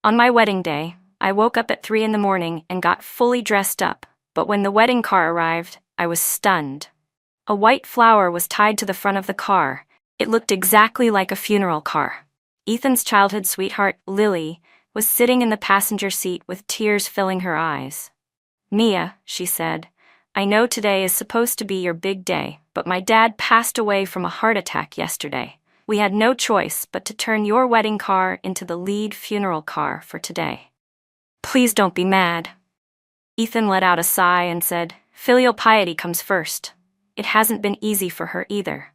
On my wedding day, I woke up at 3 in the morning and got fully dressed up, but when the wedding car arrived, I was stunned. A white flower was tied to the front of the car. It looked exactly like a funeral car. Ethan's childhood sweetheart, Lily, was sitting in the passenger seat with tears filling her eyes. "Mia," she said, "I know today is supposed to be your big day, but my dad passed away from a heart attack yesterday. We had no choice but to turn your wedding car into the lead funeral car for today. Please don't be mad." Ethan let out a sigh and said, "Filial piety comes first. It hasn't been easy for her either."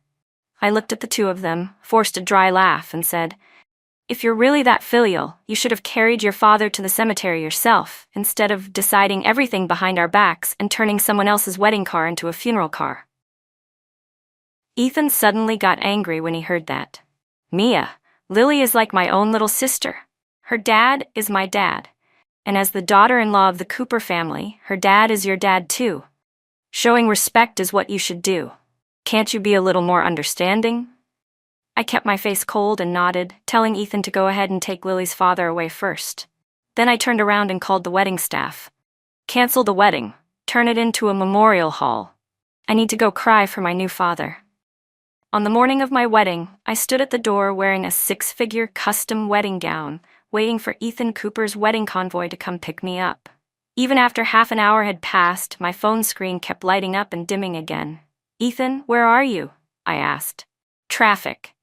I looked at the two of them, forced a dry laugh, and said, "If you're really that filial, you should have carried your father to the cemetery yourself, instead of deciding everything behind our backs and turning someone else's wedding car into a funeral car." Ethan suddenly got angry when he heard that. "Mia, Lily is like my own little sister. Her dad is my dad. And as the daughter-in-law of the Cooper family, her dad is your dad too. Showing respect is what you should do. Can't you be a little more understanding?" I kept my face cold and nodded, telling Ethan to go ahead and take Lily's father away first. Then I turned around and called the wedding staff. "Cancel the wedding. Turn it into a memorial hall. I need to go cry for my new father." On the morning of my wedding, I stood at the door wearing a 6-figure custom wedding gown, waiting for Ethan Cooper's wedding convoy to come pick me up. Even after half an hour had passed, my phone screen kept lighting up and dimming again. "Ethan, where are you?" I asked. "Traffic."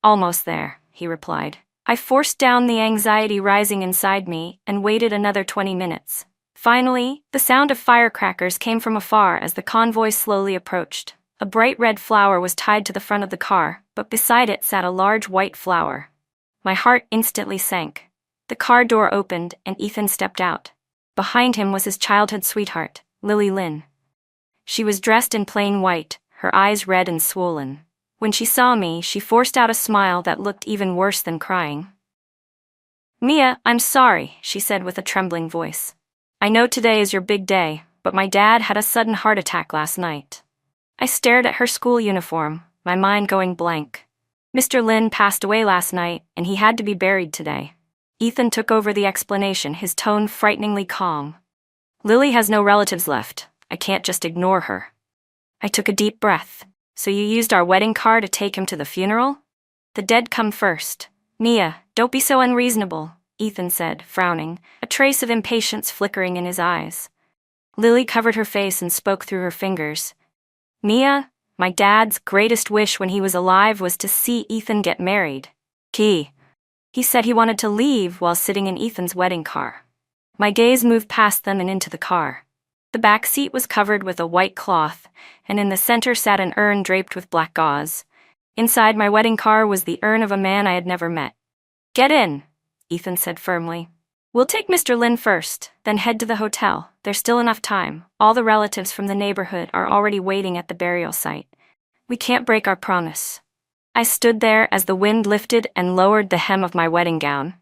"Almost there," he replied. I forced down the anxiety rising inside me and waited another 20 minutes. Finally, the sound of firecrackers came from afar as the convoy slowly approached. A bright red flower was tied to the front of the car, but beside it sat a large white flower. My heart instantly sank. The car door opened and Ethan stepped out. Behind him was his childhood sweetheart, Lily Lynn. She was dressed in plain white, her eyes red and swollen. When she saw me, she forced out a smile that looked even worse than crying. "Mia, I'm sorry," she said with a trembling voice. "I know today is your big day, but my dad had a sudden heart attack last night." I stared at her school uniform, my mind going blank. "Mr. Lynn passed away last night, and he had to be buried today." Ethan took over the explanation, his tone frighteningly calm. "Lily has no relatives left. I can't just ignore her." I took a deep breath. "So you used our wedding car to take him to the funeral?" "The dead come first." "Mia, don't be so unreasonable," Ethan said, frowning, a trace of impatience flickering in his eyes. Lily covered her face and spoke through her fingers. "Mia, my dad's greatest wish when he was alive was to see Ethan get married. He said he wanted to leave while sitting in Ethan's wedding car." My gaze moved past them and into the car. The back seat was covered with a white cloth, and in the center sat an urn draped with black gauze. Inside my wedding car was the urn of a man I had never met. "Get in," Ethan said firmly. "We'll take Mr. Lynn first, then head to the hotel. There's still enough time. All the relatives from the neighborhood are already waiting at the burial site. We can't break our promise." I stood there as the wind lifted and lowered the hem of my wedding gown.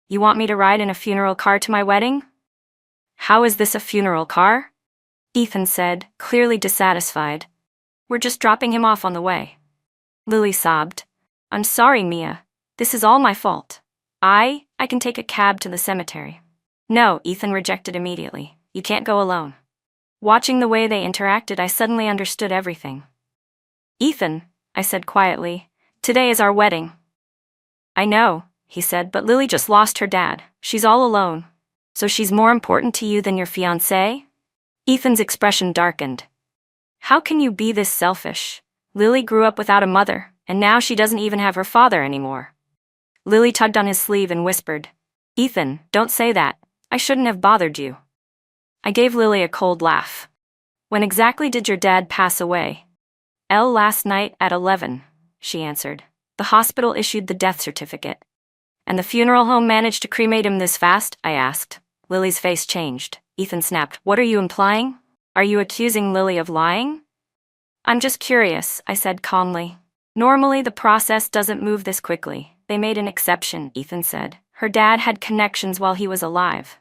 "You want me to ride in a funeral car to my wedding?" "How is this a funeral car?" Ethan said, clearly dissatisfied. "We're just dropping him off on the way." Lily sobbed. "I'm sorry, Mia. This is all my fault. I can take a cab to the cemetery." "No," Ethan rejected immediately. "You can't go alone." Watching the way they interacted, I suddenly understood everything. "Ethan," I said quietly, "today is our wedding." "I know," he said, "but Lily just lost her dad. She's all alone. So she's more important to you than your fiancé?" Ethan's expression darkened. "How can you be this selfish? Lily grew up without a mother, and now she doesn't even have her father anymore." Lily tugged on his sleeve and whispered, "Ethan, don't say that. I shouldn't have bothered you." I gave Lily a cold laugh. "When exactly did your dad pass away?" "Last night at 11, she answered. "The hospital issued the death certificate." "And the funeral home managed to cremate him this fast?" I asked. Lily's face changed. Ethan snapped, "What are you implying? Are you accusing Lily of lying?" "I'm just curious," I said calmly. "Normally the process doesn't move this quickly. They made an exception," Ethan said. "Her dad had connections while he was alive."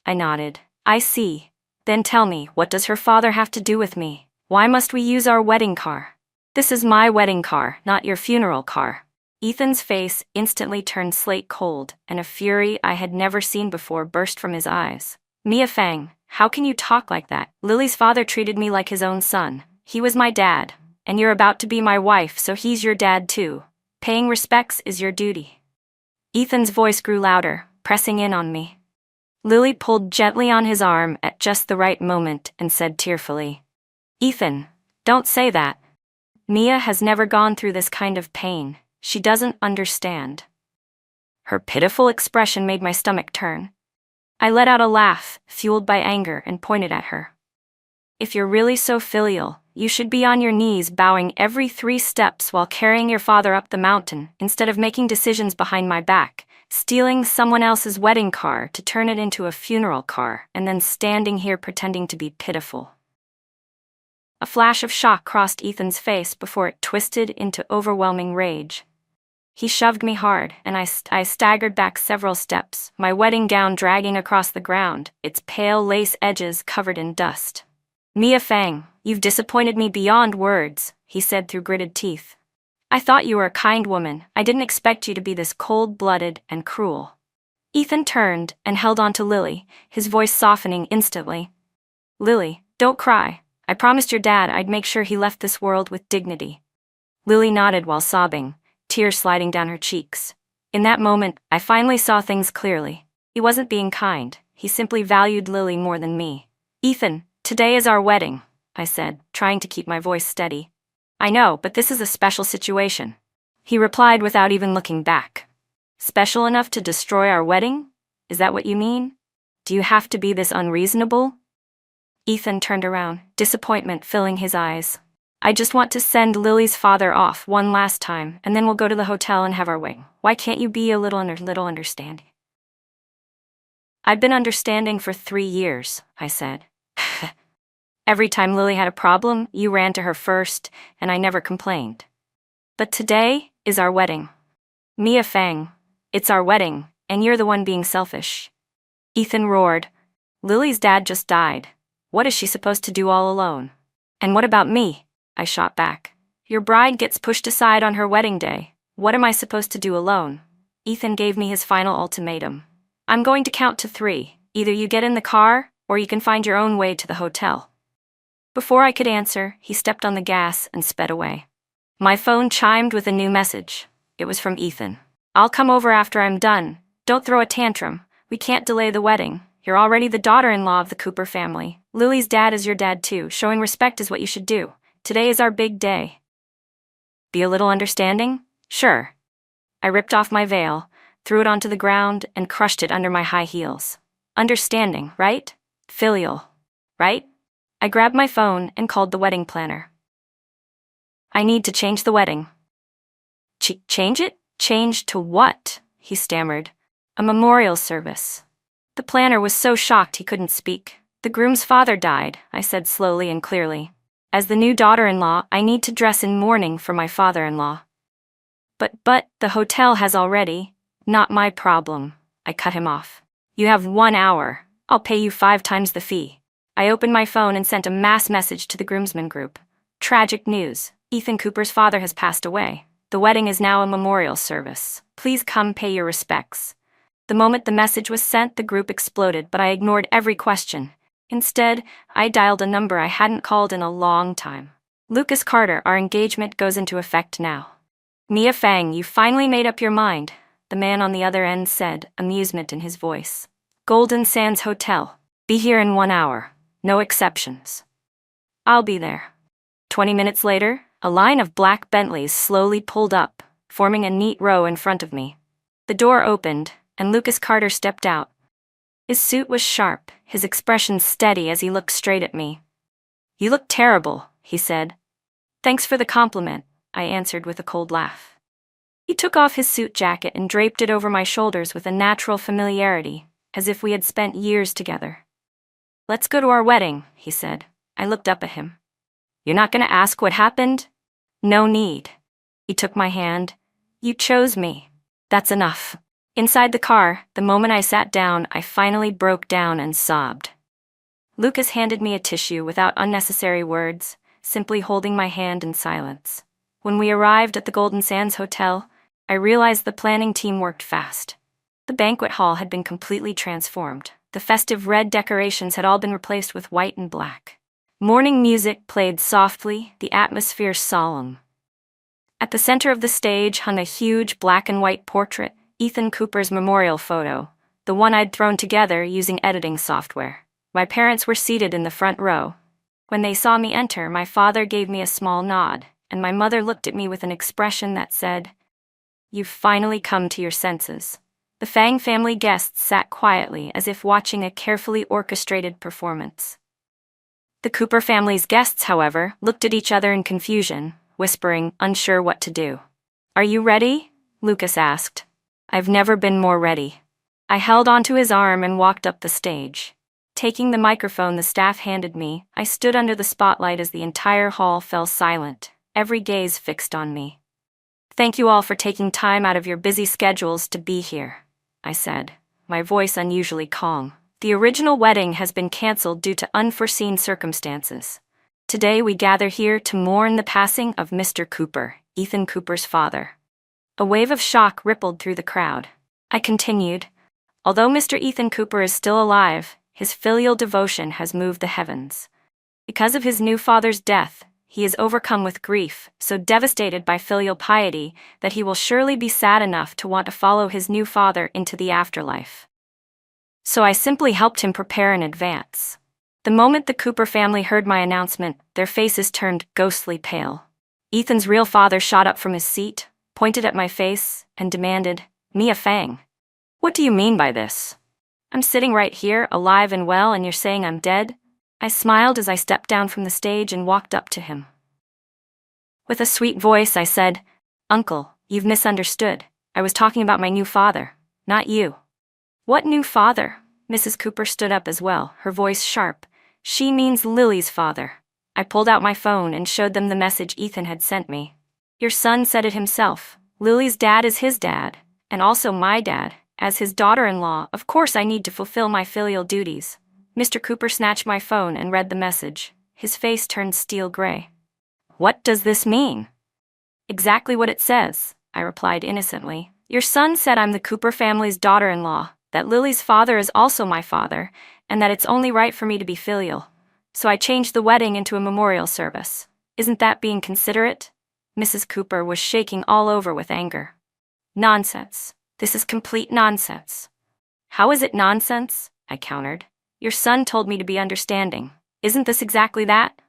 I nodded. "I see. Then tell me, what does her father have to do with me? Why must we use our wedding car?" "This is my wedding car, not your funeral car." Ethan's face instantly turned slate cold, and a fury I had never seen before burst from his eyes. Mia Fang, how can you talk like that? Lily's father treated me like his own son. He was my dad, and you're about to be my wife, so he's your dad too. Paying respects is your duty. Ethan's voice grew louder, pressing in on me. Lily pulled gently on his arm at just the right moment and said tearfully, "Ethan, don't say that. Mia has never gone through this kind of pain. She doesn't understand." Her pitiful expression made my stomach turn. I let out a laugh, fueled by anger, and pointed at her. "If you're really so filial, you should be on your knees bowing every 3 steps while carrying your father up the mountain, instead of making decisions behind my back, stealing someone else's wedding car to turn it into a funeral car, and then standing here pretending to be pitiful." A flash of shock crossed Ethan's face before it twisted into overwhelming rage. He shoved me hard, and I staggered back several steps, my wedding gown dragging across the ground, its pale lace edges covered in dust. "Mia Fang, you've disappointed me beyond words," he said through gritted teeth. "I thought you were a kind woman. I didn't expect you to be this cold-blooded and cruel." Ethan turned and held on to Lily, his voice softening instantly. "Lily, don't cry. I promised your dad I'd make sure he left this world with dignity." Lily nodded while sobbing, tears sliding down her cheeks. In that moment, I finally saw things clearly. He wasn't being kind. He simply valued Lily more than me. "Ethan, today is our wedding," I said, trying to keep my voice steady. "I know, but this is a special situation," he replied without even looking back. "Special enough to destroy our wedding? Is that what you mean? Do you have to be this unreasonable?" Ethan turned around, disappointment filling his eyes. "I just want to send Lily's father off one last time, and then we'll go to the hotel and have our wedding. Why can't you be a little understanding?" "I've been understanding for 3 years," I said. "Every time Lily had a problem, you ran to her first, and I never complained. But today is our wedding. Mia Fang, it's our wedding, and you're the one being selfish." Ethan roared, "Lily's dad just died. What is she supposed to do all alone? And what about me?" I shot back. "Your bride gets pushed aside on her wedding day. What am I supposed to do alone?" Ethan gave me his final ultimatum. "I'm going to count to 3. Either you get in the car, or you can find your own way to the hotel." Before I could answer, he stepped on the gas and sped away. My phone chimed with a new message. It was from Ethan. "I'll come over after I'm done. Don't throw a tantrum. We can't delay the wedding. You're already the daughter-in-law of the Cooper family. Lily's dad is your dad too. Showing respect is what you should do. Today is our big day. Be a little understanding? Sure." I ripped off my veil, threw it onto the ground, and crushed it under my high heels. Understanding, right? Filial, right? I grabbed my phone and called the wedding planner. "I need to change the wedding." Change it? Change to what?" he stammered. "A memorial service." The planner was so shocked he couldn't speak. "The groom's father died," I said slowly and clearly. "As the new daughter-in-law, I need to dress in mourning for my father-in-law." But, the hotel has already." "Not my problem," I cut him off. "You have 1 hour. I'll pay you 5 times the fee." I opened my phone and sent a mass message to the groomsmen group. "Tragic news. Ethan Cooper's father has passed away. The wedding is now a memorial service. Please come pay your respects." The moment the message was sent, the group exploded, but I ignored every question. Instead, I dialed a number I hadn't called in a long time. "Lucas Carter, our engagement goes into effect now." "Mia Fang, you finally made up your mind," the man on the other end said, amusement in his voice. "Golden Sands Hotel. Be here in 1 hour. No exceptions." "I'll be there." 20 minutes later, a line of black Bentleys slowly pulled up, forming a neat row in front of me. The door opened, and Lucas Carter stepped out. His suit was sharp, his expression steady as he looked straight at me. "You look terrible," he said. "Thanks for the compliment," I answered with a cold laugh. He took off his suit jacket and draped it over my shoulders with a natural familiarity, as if we had spent years together. "Let's go to our wedding," he said. I looked up at him. "You're not going to ask what happened?" "No need." He took my hand. "You chose me. That's enough." Inside the car, the moment I sat down, I finally broke down and sobbed. Lucas handed me a tissue without unnecessary words, simply holding my hand in silence. When we arrived at the Golden Sands Hotel, I realized the planning team worked fast. The banquet hall had been completely transformed. The festive red decorations had all been replaced with white and black. Morning music played softly, the atmosphere solemn. At the center of the stage hung a huge black and white portrait, Ethan Cooper's memorial photo, the one I'd thrown together using editing software. My parents were seated in the front row. When they saw me enter, my father gave me a small nod, and my mother looked at me with an expression that said, "You've finally come to your senses." The Fang family guests sat quietly as if watching a carefully orchestrated performance. The Cooper family's guests, however, looked at each other in confusion, whispering, unsure what to do. "Are you ready?" Lucas asked. "I've never been more ready." I held onto his arm and walked up the stage. Taking the microphone the staff handed me, I stood under the spotlight as the entire hall fell silent, every gaze fixed on me. "Thank you all for taking time out of your busy schedules to be here," I said, my voice unusually calm. "The original wedding has been canceled due to unforeseen circumstances. Today we gather here to mourn the passing of Mr. Cooper, Ethan Cooper's father." A wave of shock rippled through the crowd. I continued, "Although Mr. Ethan Cooper is still alive, his filial devotion has moved the heavens. Because of his new father's death, he is overcome with grief, so devastated by filial piety that he will surely be sad enough to want to follow his new father into the afterlife. So I simply helped him prepare in advance." The moment the Cooper family heard my announcement, their faces turned ghostly pale. Ethan's real father shot up from his seat, pointed at my face, and demanded, "Mia Fang, what do you mean by this? I'm sitting right here, alive and well, and you're saying I'm dead?" I smiled as I stepped down from the stage and walked up to him. With a sweet voice, I said, "Uncle, you've misunderstood. I was talking about my new father, not you." "What new father?" Mrs. Cooper stood up as well, her voice sharp. "She means Lily's father." I pulled out my phone and showed them the message Ethan had sent me. "Your son said it himself. Lily's dad is his dad, and also my dad. As his daughter-in-law, of course I need to fulfill my filial duties." Mr. Cooper snatched my phone and read the message. His face turned steel gray. "What does this mean?" "Exactly what it says," I replied innocently. "Your son said I'm the Cooper family's daughter-in-law, that Lily's father is also my father, and that it's only right for me to be filial. So I changed the wedding into a memorial service. Isn't that being considerate?" Mrs. Cooper was shaking all over with anger. "Nonsense. This is complete nonsense." "How is it nonsense?" I countered. "Your son told me to be understanding. Isn't this exactly that?"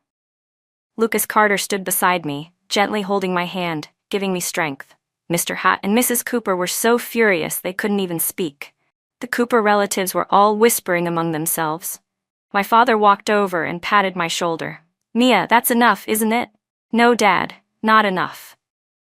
Lucas Carter stood beside me, gently holding my hand, giving me strength. Mr. Hatt and Mrs. Cooper were so furious they couldn't even speak. The Cooper relatives were all whispering among themselves. My father walked over and patted my shoulder. "Mia, that's enough, isn't it?" "No, Dad, not enough."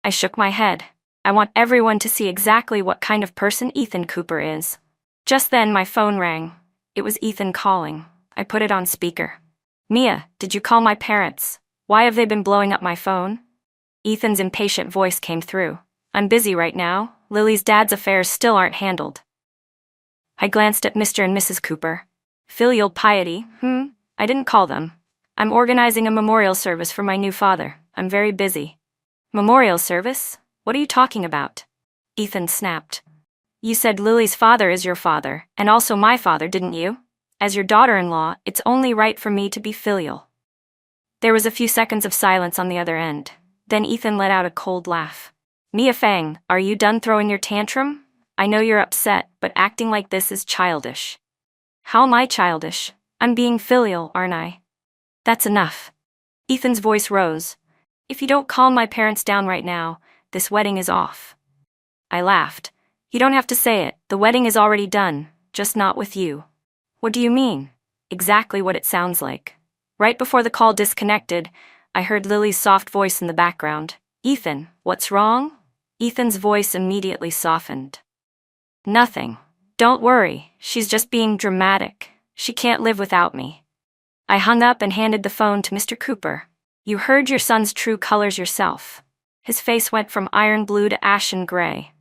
I shook my head. "I want everyone to see exactly what kind of person Ethan Cooper is." Just then my phone rang. It was Ethan calling. I put it on speaker. "Mia, did you call my parents? Why have they been blowing up my phone?" Ethan's impatient voice came through. "I'm busy right now. Lily's dad's affairs still aren't handled." I glanced at Mr. and Mrs. Cooper. "Filial piety, I didn't call them. I'm organizing a memorial service for my new father. I'm very busy." "Memorial service? What are you talking about?" Ethan snapped. "You said Lily's father is your father, and also my father, didn't you? As your daughter-in-law, it's only right for me to be filial." There was a few seconds of silence on the other end. Then Ethan let out a cold laugh. "Mia Fang, are you done throwing your tantrum? I know you're upset, but acting like this is childish." "How am I childish? I'm being filial, aren't I?" "That's enough." Ethan's voice rose. "If you don't calm my parents down right now, this wedding is off." I laughed. "You don't have to say it. The wedding is already done, just not with you." "What do you mean?" "Exactly what it sounds like." Right before the call disconnected, I heard Lily's soft voice in the background. "Ethan, what's wrong?" Ethan's voice immediately softened. "Nothing. Don't worry, she's just being dramatic. She can't live without me." I hung up and handed the phone to Mr. Cooper. "You heard your son's true colors yourself." His face went from iron blue to ashen gray.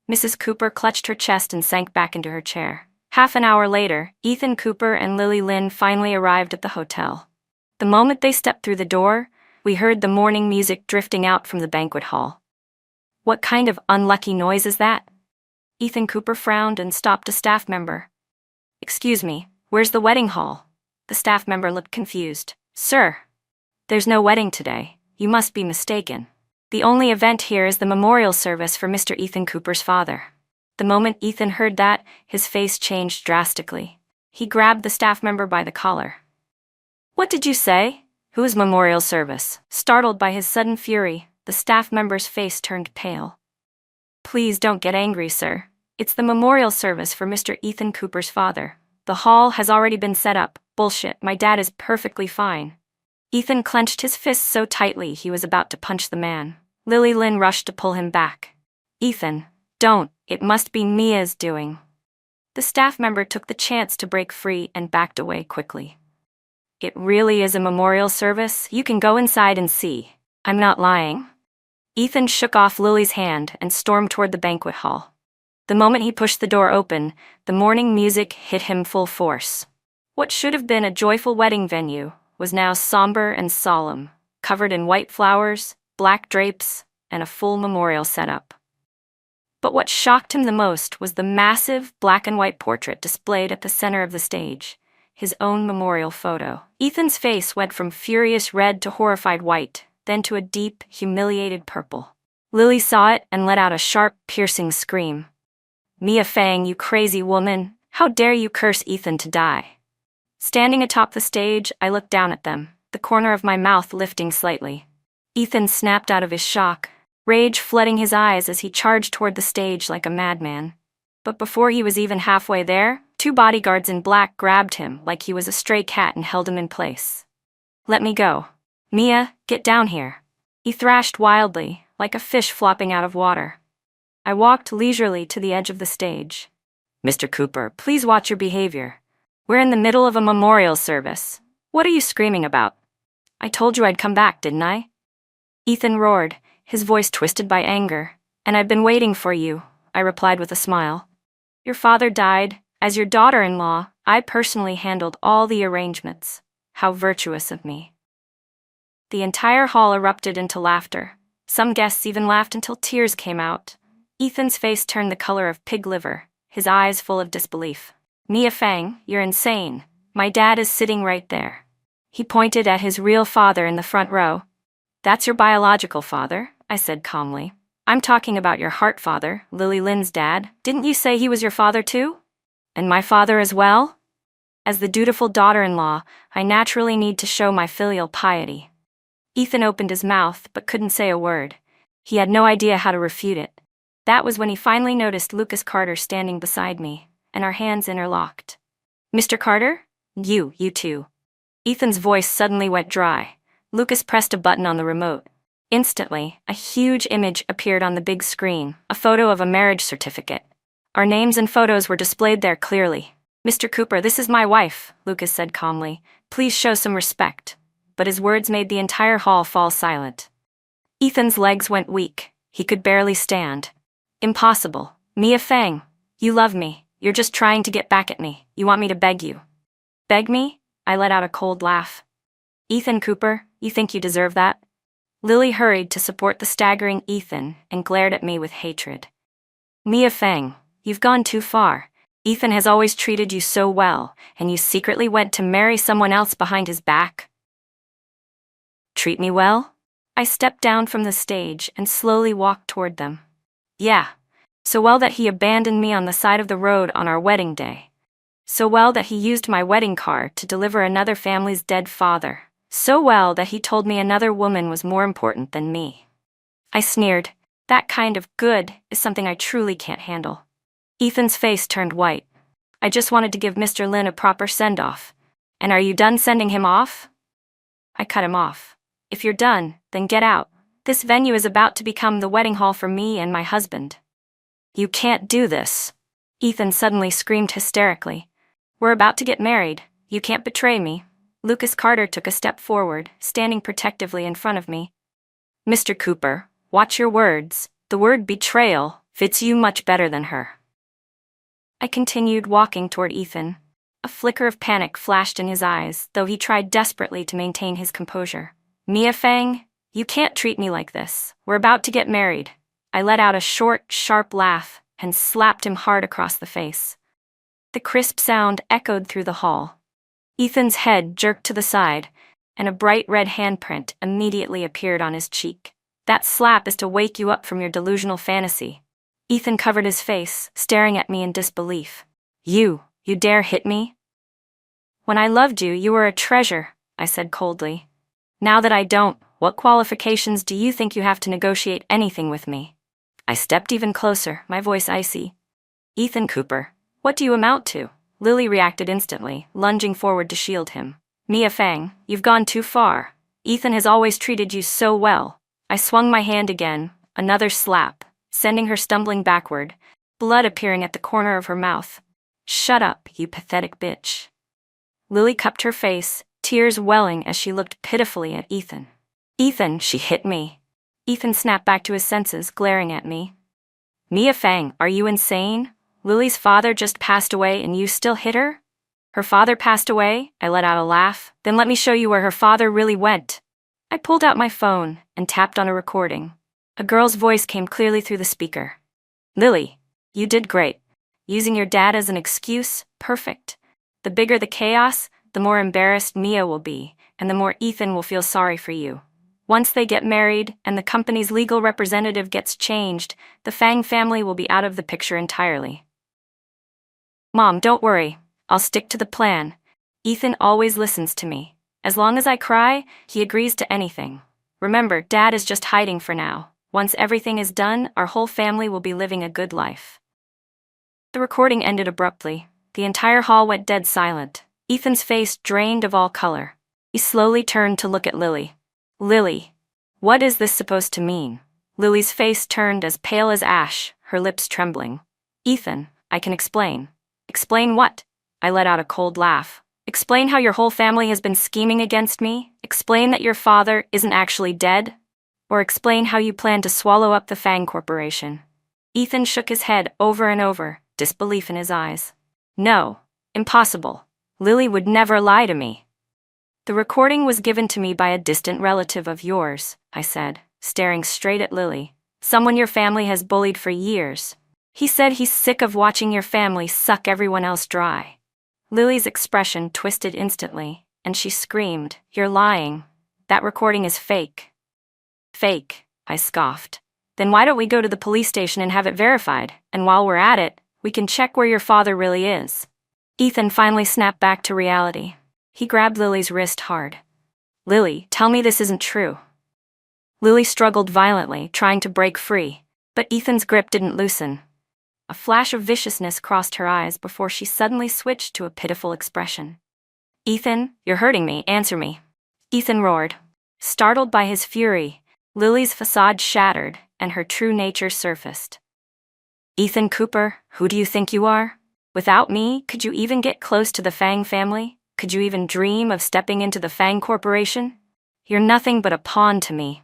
Mrs. Cooper clutched her chest and sank back into her chair. Half an hour later, Ethan Cooper and Lily Lynn finally arrived at the hotel. The moment they stepped through the door, we heard the morning music drifting out from the banquet hall. What kind of unlucky noise is that? Ethan Cooper frowned and stopped a staff member. Excuse me, where's the wedding hall? The staff member looked confused. Sir, there's no wedding today. You must be mistaken. The only event here is the memorial service for Mr. Ethan Cooper's father. The moment Ethan heard that, his face changed drastically. He grabbed the staff member by the collar. What did you say? Whose memorial service? Startled by his sudden fury, the staff member's face turned pale. Please don't get angry, sir. It's the memorial service for Mr. Ethan Cooper's father. The hall has already been set up. Bullshit, my dad is perfectly fine. Ethan clenched his fists so tightly he was about to punch the man. Lily Lynn rushed to pull him back. Ethan, don't, it must be Mia's doing. The staff member took the chance to break free and backed away quickly. It really is a memorial service? You can go inside and see. I'm not lying. Ethan shook off Lily's hand and stormed toward the banquet hall. The moment he pushed the door open, the morning music hit him full force. What should have been a joyful wedding venue was now somber and solemn, covered in white flowers, black drapes, and a full memorial setup. But what shocked him the most was the massive black and white portrait displayed at the center of the stage, his own memorial photo. Ethan's face went from furious red to horrified white, then to a deep, humiliated purple. Lily saw it and let out a sharp, piercing scream. Mia Fang, you crazy woman! How dare you curse Ethan to die? Standing atop the stage, I looked down at them, the corner of my mouth lifting slightly. Ethan snapped out of his shock, rage flooding his eyes as he charged toward the stage like a madman. But before he was even halfway there, 2 bodyguards in black grabbed him like he was a stray cat and held him in place. Let me go. Mia, get down here. He thrashed wildly, like a fish flopping out of water. I walked leisurely to the edge of the stage. Mr. Cooper, please watch your behavior. We're in the middle of a memorial service. What are you screaming about? I told you I'd come back, didn't I? Ethan roared, his voice twisted by anger. And I've been waiting for you, I replied with a smile. Your father died. As your daughter-in-law, I personally handled all the arrangements. How virtuous of me. The entire hall erupted into laughter. Some guests even laughed until tears came out. Ethan's face turned the color of pig liver, his eyes full of disbelief. Mia Fang, you're insane. My dad is sitting right there. He pointed at his real father in the front row. That's your biological father, I said calmly. I'm talking about your heart father, Lily Lynn's dad. Didn't you say he was your father too? And my father as well? As the dutiful daughter-in-law, I naturally need to show my filial piety. Ethan opened his mouth but couldn't say a word. He had no idea how to refute it. That was when he finally noticed Lucas Carter standing beside me, and our hands interlocked. Mr. Carter? You too. Ethan's voice suddenly went dry. Lucas pressed a button on the remote. Instantly, a huge image appeared on the big screen, a photo of a marriage certificate. Our names and photos were displayed there clearly. Mr. Cooper, this is my wife, Lucas said calmly. Please show some respect. But his words made the entire hall fall silent. Ethan's legs went weak. He could barely stand. Impossible. Mia Fang, you love me. You're just trying to get back at me. You want me to beg you. Beg me? I let out a cold laugh. Ethan Cooper, you think you deserve that? Lily hurried to support the staggering Ethan and glared at me with hatred. Mia Fang, you've gone too far. Ethan has always treated you so well, and you secretly went to marry someone else behind his back? Treat me well? I stepped down from the stage and slowly walked toward them. Yeah, so well that he abandoned me on the side of the road on our wedding day. So well that he used my wedding car to deliver another family's dead father. So well that he told me another woman was more important than me. I sneered. That kind of good is something I truly can't handle. Ethan's face turned white. I just wanted to give Mr. Lynn a proper send-off. And are you done sending him off? I cut him off. If you're done, then get out. This venue is about to become the wedding hall for me and my husband. You can't do this. Ethan suddenly screamed hysterically. We're about to get married. You can't betray me. Lucas Carter took a step forward, standing protectively in front of me. Mr. Cooper, watch your words. The word betrayal fits you much better than her. I continued walking toward Ethan. A flicker of panic flashed in his eyes, though he tried desperately to maintain his composure. Mia Fang, you can't treat me like this. We're about to get married. I let out a short, sharp laugh and slapped him hard across the face. The crisp sound echoed through the hall. Ethan's head jerked to the side, and a bright red handprint immediately appeared on his cheek. That slap is to wake you up from your delusional fantasy. Ethan covered his face, staring at me in disbelief. You dare hit me? When I loved you, you were a treasure, I said coldly. Now that I don't, what qualifications do you think you have to negotiate anything with me? I stepped even closer, my voice icy. Ethan Cooper, what do you amount to? Lily reacted instantly, lunging forward to shield him. Mia Fang, you've gone too far. Ethan has always treated you so well. I swung my hand again, another slap, sending her stumbling backward, blood appearing at the corner of her mouth. Shut up, you pathetic bitch. Lily cupped her face, tears welling as she looked pitifully at Ethan. Ethan, she hit me. Ethan snapped back to his senses, glaring at me. Mia Fang, are you insane? Lily's father just passed away and you still hit her? Her father passed away? I let out a laugh. Then let me show you where her father really went. I pulled out my phone and tapped on a recording. A girl's voice came clearly through the speaker. Lily, you did great. Using your dad as an excuse, perfect. The bigger the chaos, the more embarrassed Mia will be, and the more Ethan will feel sorry for you. Once they get married and the company's legal representative gets changed, the Fang family will be out of the picture entirely. Mom, don't worry. I'll stick to the plan. Ethan always listens to me. As long as I cry, he agrees to anything. Remember, Dad is just hiding for now. Once everything is done, our whole family will be living a good life. The recording ended abruptly. The entire hall went dead silent. Ethan's face drained of all color. He slowly turned to look at Lily. Lily, what is this supposed to mean? Lily's face turned as pale as ash, her lips trembling. Ethan, I can explain. Explain what? I let out a cold laugh. Explain how your whole family has been scheming against me? Explain that your father isn't actually dead? Or explain how you plan to swallow up the Fang Corporation? Ethan shook his head over and over, disbelief in his eyes. No, impossible. Lily would never lie to me. The recording was given to me by a distant relative of yours, I said, staring straight at Lily. Someone your family has bullied for years. He said he's sick of watching your family suck everyone else dry. Lily's expression twisted instantly, and she screamed, You're lying. That recording is fake. Fake, I scoffed. Then why don't we go to the police station and have it verified, and while we're at it, we can check where your father really is. Ethan finally snapped back to reality. He grabbed Lily's wrist hard. Lily, tell me this isn't true. Lily struggled violently, trying to break free, but Ethan's grip didn't loosen. A flash of viciousness crossed her eyes before she suddenly switched to a pitiful expression. Ethan, you're hurting me, answer me. Ethan roared. Startled by his fury, Lily's facade shattered and her true nature surfaced. Ethan Cooper, who do you think you are? Without me, could you even get close to the Fang family? Could you even dream of stepping into the Fang Corporation? You're nothing but a pawn to me.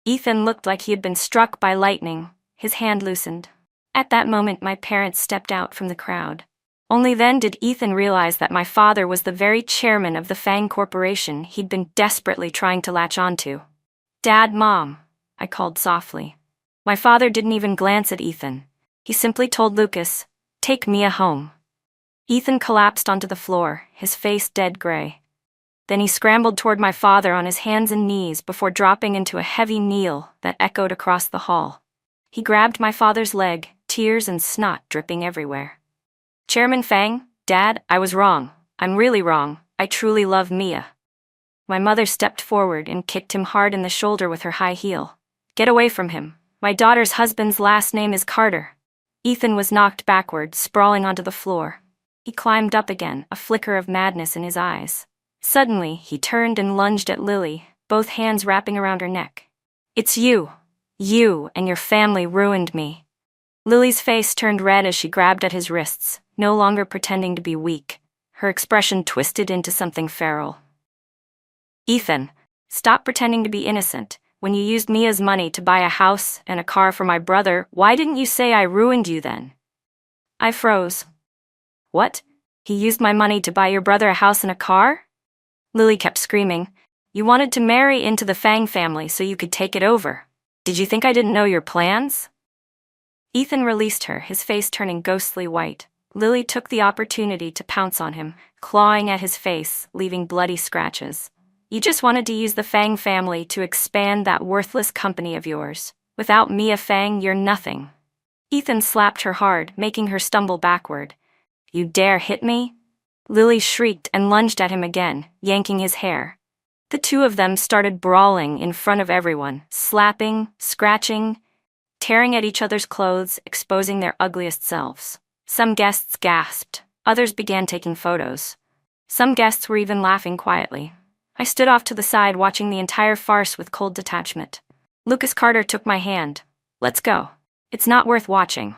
Ethan looked like he had been struck by lightning. His hand loosened. At that moment, my parents stepped out from the crowd. Only then did Ethan realize that my father was the very chairman of the Fang Corporation he'd been desperately trying to latch onto. Dad, Mom, I called softly. My father didn't even glance at Ethan. He simply told Lucas, Take Mia home. Ethan collapsed onto the floor, his face dead gray. Then he scrambled toward my father on his hands and knees before dropping into a heavy kneel that echoed across the hall. He grabbed my father's leg, tears and snot dripping everywhere. Chairman Fang, Dad, I was wrong. I'm really wrong. I truly love Mia. My mother stepped forward and kicked him hard in the shoulder with her high heel. Get away from him. My daughter's husband's last name is Carter. Ethan was knocked backward, sprawling onto the floor. He climbed up again, a flicker of madness in his eyes. Suddenly, he turned and lunged at Lily, both hands wrapping around her neck. It's you. You and your family ruined me. Lily's face turned red as she grabbed at his wrists, no longer pretending to be weak. Her expression twisted into something feral. Ethan, stop pretending to be innocent. When you used Mia's money to buy a house and a car for my brother, why didn't you say I ruined you then? I froze. What? He used my money to buy your brother a house and a car? Lily kept screaming. You wanted to marry into the Fang family so you could take it over. Did you think I didn't know your plans? Ethan released her, his face turning ghostly white. Lily took the opportunity to pounce on him, clawing at his face, leaving bloody scratches. You just wanted to use the Fang family to expand that worthless company of yours. Without Mia Fang, you're nothing. Ethan slapped her hard, making her stumble backward. You dare hit me? Lily shrieked and lunged at him again, yanking his hair. The two of them started brawling in front of everyone, slapping, scratching, tearing at each other's clothes, exposing their ugliest selves. Some guests gasped, others began taking photos. Some guests were even laughing quietly. I stood off to the side watching the entire farce with cold detachment. Lucas Carter took my hand. Let's go. It's not worth watching.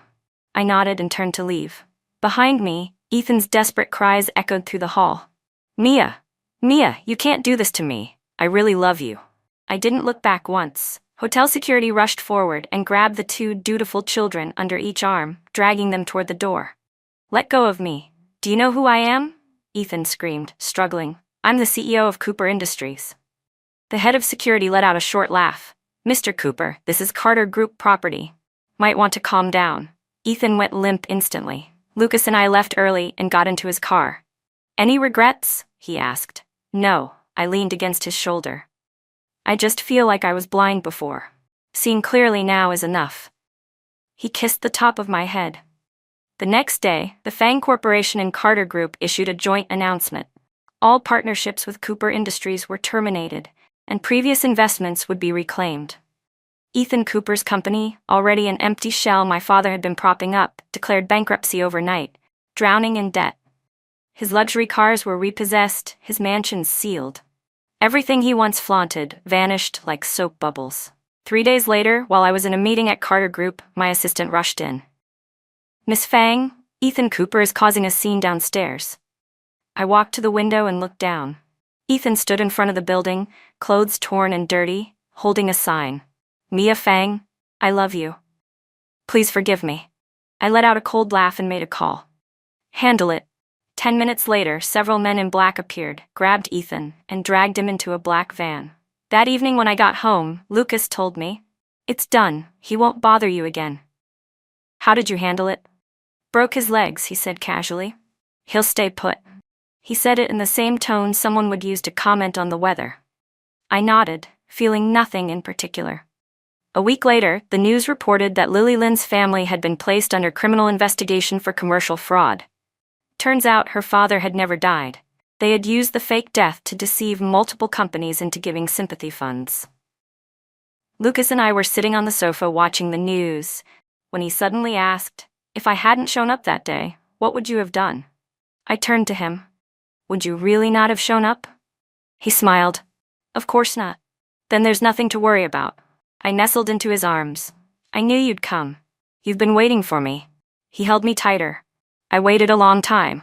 I nodded and turned to leave. Behind me, Ethan's desperate cries echoed through the hall. Mia! Mia, you can't do this to me. I really love you. I didn't look back once. Hotel security rushed forward and grabbed the two dutiful children under each arm, dragging them toward the door. Let go of me. Do you know who I am? Ethan screamed, struggling. I'm the CEO of Cooper Industries. The head of security let out a short laugh. Mr. Cooper, this is Carter Group property. Might want to calm down. Ethan went limp instantly. Lucas and I left early and got into his car. Any regrets? He asked. No, I leaned against his shoulder. I just feel like I was blind before. Seeing clearly now is enough. He kissed the top of my head. The next day, the Fang Corporation and Carter Group issued a joint announcement. All partnerships with Cooper Industries were terminated, and previous investments would be reclaimed. Ethan Cooper's company, already an empty shell my father had been propping up, declared bankruptcy overnight, drowning in debt. His luxury cars were repossessed, his mansions sealed. Everything he once flaunted vanished like soap bubbles. 3 days later, while I was in a meeting at Carter Group, my assistant rushed in. Miss Fang, Ethan Cooper is causing a scene downstairs. I walked to the window and looked down. Ethan stood in front of the building, clothes torn and dirty, holding a sign. Mia Fang, I love you. Please forgive me. I let out a cold laugh and made a call. Handle it. 10 minutes later, several men in black appeared, grabbed Ethan, and dragged him into a black van. That evening when I got home, Lucas told me, it's done, he won't bother you again. How did you handle it? Broke his legs, he said casually. He'll stay put. He said it in the same tone someone would use to comment on the weather. I nodded, feeling nothing in particular. A week later, the news reported that Lily Lynn's family had been placed under criminal investigation for commercial fraud. Turns out her father had never died. They had used the fake death to deceive multiple companies into giving sympathy funds. Lucas and I were sitting on the sofa watching the news, when he suddenly asked, if I hadn't shown up that day, what would you have done? I turned to him. Would you really not have shown up? He smiled. Of course not. Then there's nothing to worry about. I nestled into his arms. I knew you'd come. You've been waiting for me. He held me tighter. I waited a long time.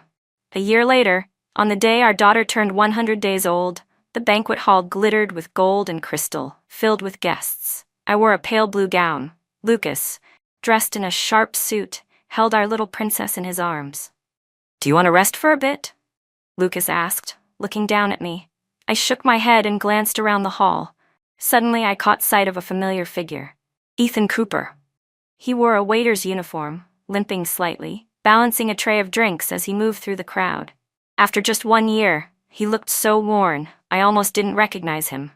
A year later, on the day our daughter turned 100 days old, the banquet hall glittered with gold and crystal, filled with guests. I wore a pale blue gown. Lucas, dressed in a sharp suit, held our little princess in his arms. Do you want to rest for a bit? Lucas asked, looking down at me. I shook my head and glanced around the hall. Suddenly I caught sight of a familiar figure. Ethan Cooper. He wore a waiter's uniform, limping slightly, balancing a tray of drinks as he moved through the crowd. After just 1 year, he looked so worn, I almost didn't recognize him.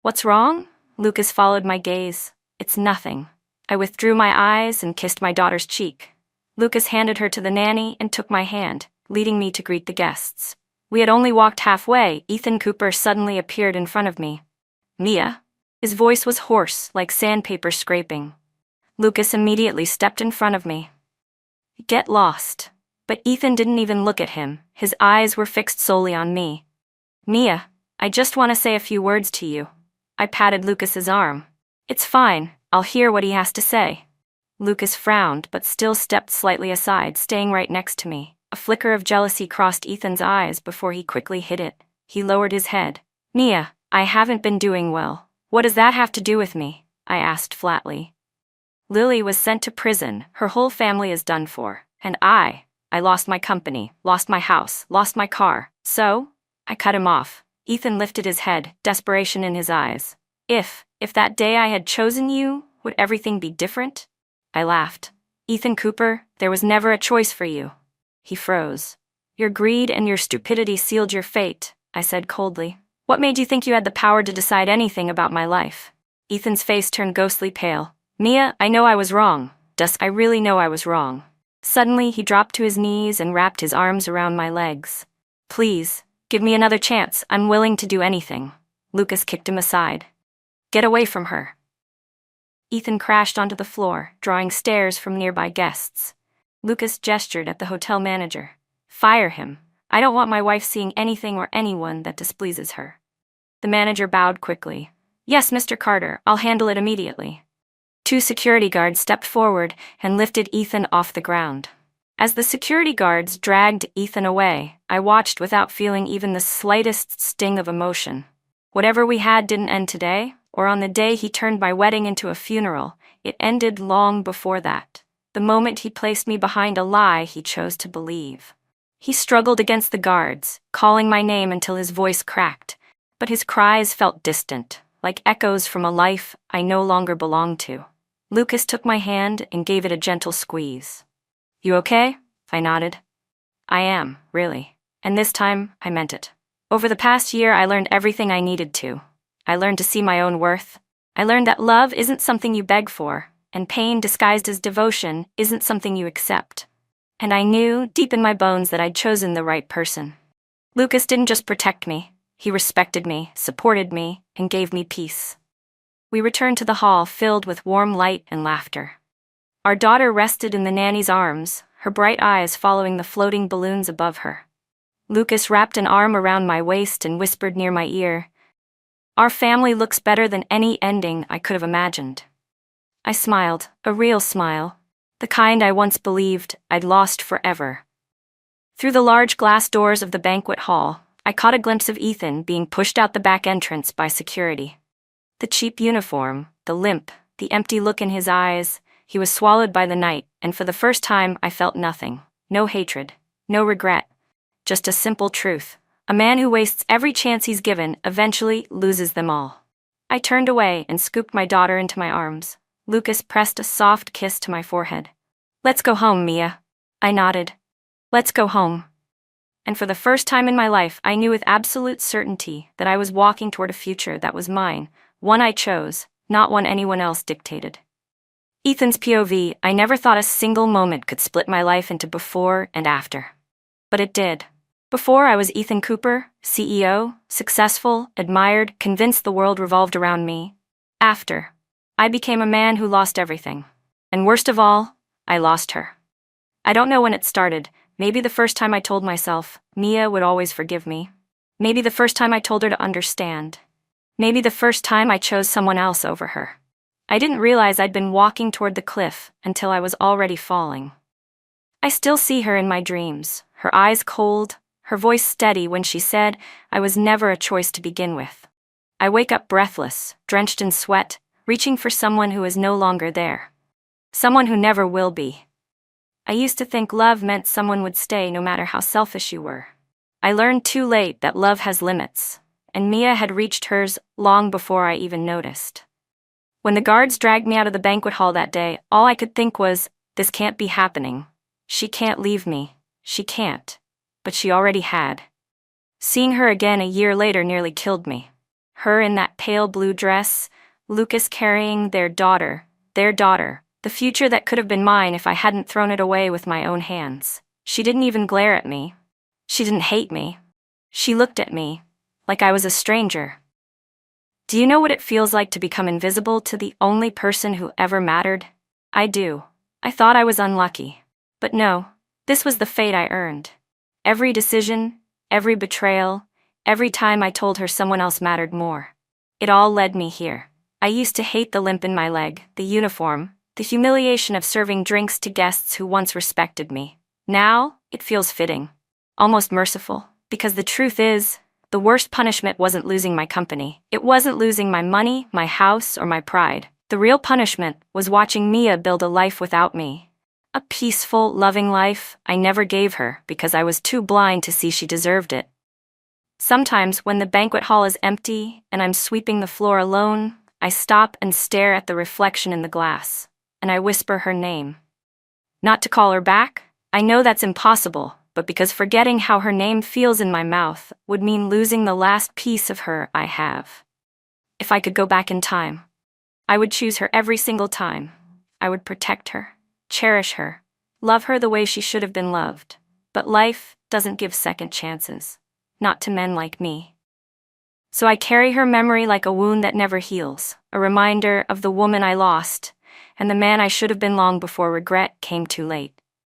What's wrong? Lucas followed my gaze. It's nothing. I withdrew my eyes and kissed my daughter's cheek. Lucas handed her to the nanny and took my hand, leading me to greet the guests. We had only walked halfway. Ethan Cooper suddenly appeared in front of me. Mia? His voice was hoarse, like sandpaper scraping. Lucas immediately stepped in front of me. Get lost. But Ethan didn't even look at him. His eyes were fixed solely on me. Mia, I just want to say a few words to you. I patted Lucas's arm. It's fine, I'll hear what he has to say. Lucas frowned but still stepped slightly aside, staying right next to me. A flicker of jealousy crossed Ethan's eyes before he quickly hid it. He lowered his head. Mia, I haven't been doing well. What does that have to do with me? I asked flatly. Lily was sent to prison, her whole family is done for. And I lost my company, lost my house, lost my car. So? I cut him off. Ethan lifted his head, desperation in his eyes. If If that day I had chosen you, would everything be different? I laughed. Ethan Cooper, there was never a choice for you. He froze. Your greed and your stupidity sealed your fate, I said coldly. What made you think you had the power to decide anything about my life? Ethan's face turned ghostly pale. Mia, I know I was wrong. I really know I was wrong. Suddenly, he dropped to his knees and wrapped his arms around my legs. Please, give me another chance. I'm willing to do anything. Lucas kicked him aside. Get away from her. Ethan crashed onto the floor, drawing stares from nearby guests. Lucas gestured at the hotel manager. Fire him. I don't want my wife seeing anything or anyone that displeases her. The manager bowed quickly. Yes, Mr. Carter, I'll handle it immediately. 2 security guards stepped forward and lifted Ethan off the ground. As the security guards dragged Ethan away, I watched without feeling even the slightest sting of emotion. Whatever we had didn't end today, or on the day he turned my wedding into a funeral. It ended long before that. The moment he placed me behind a lie he chose to believe. He struggled against the guards, calling my name until his voice cracked, but his cries felt distant, like echoes from a life I no longer belonged to. Lucas took my hand and gave it a gentle squeeze. You okay? I nodded. I am, really. And this time, I meant it. Over the past year, I learned everything I needed to. I learned to see my own worth. I learned that love isn't something you beg for, and pain disguised as devotion isn't something you accept. And I knew, deep in my bones, that I'd chosen the right person. Lucas didn't just protect me. He respected me, supported me, and gave me peace. We returned to the hall filled with warm light and laughter. Our daughter rested in the nanny's arms, her bright eyes following the floating balloons above her. Lucas wrapped an arm around my waist and whispered near my ear, Our family looks better than any ending I could have imagined. I smiled, a real smile, the kind I once believed I'd lost forever. Through the large glass doors of the banquet hall, I caught a glimpse of Ethan being pushed out the back entrance by security. The cheap uniform, the limp, the empty look in his eyes, he was swallowed by the night, and for the first time I felt nothing. No hatred, no regret, just a simple truth. A man who wastes every chance he's given eventually loses them all. I turned away and scooped my daughter into my arms. Lucas pressed a soft kiss to my forehead. Let's go home, Mia. I nodded. Let's go home. And for the first time in my life, I knew with absolute certainty that I was walking toward a future that was mine, one I chose, not one anyone else dictated. Ethan's POV, I never thought a single moment could split my life into before and after. But it did. Before, I was Ethan Cooper, CEO, successful, admired, convinced the world revolved around me. After, I became a man who lost everything. And worst of all, I lost her. I don't know when it started. Maybe the first time I told myself, Mia would always forgive me. Maybe the first time I told her to understand. Maybe the first time I chose someone else over her. I didn't realize I'd been walking toward the cliff until I was already falling. I still see her in my dreams, her eyes cold, her voice steady when she said I was never a choice to begin with. I wake up breathless, drenched in sweat, reaching for someone who is no longer there. Someone who never will be. I used to think love meant someone would stay no matter how selfish you were. I learned too late that love has limits, and Mia had reached hers long before I even noticed. When the guards dragged me out of the banquet hall that day, all I could think was, this can't be happening. She can't leave me. She can't. But she already had. Seeing her again a year later nearly killed me. Her in that pale blue dress, Lucas carrying their daughter, the future that could have been mine if I hadn't thrown it away with my own hands. She didn't even glare at me. She didn't hate me. She looked at me, like I was a stranger. Do you know what it feels like to become invisible to the only person who ever mattered? I do. I thought I was unlucky. But no, this was the fate I earned. Every decision, every betrayal, every time I told her someone else mattered more. It all led me here. I used to hate the limp in my leg, the uniform, the humiliation of serving drinks to guests who once respected me. Now, it feels fitting, almost merciful, because the truth is, the worst punishment wasn't losing my company. It wasn't losing my money, my house, or my pride. The real punishment was watching Mia build a life without me. A peaceful, loving life I never gave her because I was too blind to see she deserved it. Sometimes when the banquet hall is empty and I'm sweeping the floor alone, I stop and stare at the reflection in the glass, and I whisper her name. Not to call her back? I know that's impossible, but because forgetting how her name feels in my mouth would mean losing the last piece of her I have. If I could go back in time, I would choose her every single time. I would protect her, cherish her, love her the way she should have been loved. But life doesn't give second chances, not to men like me. So I carry her memory like a wound that never heals, a reminder of the woman I lost, and the man I should have been long before regret came too late.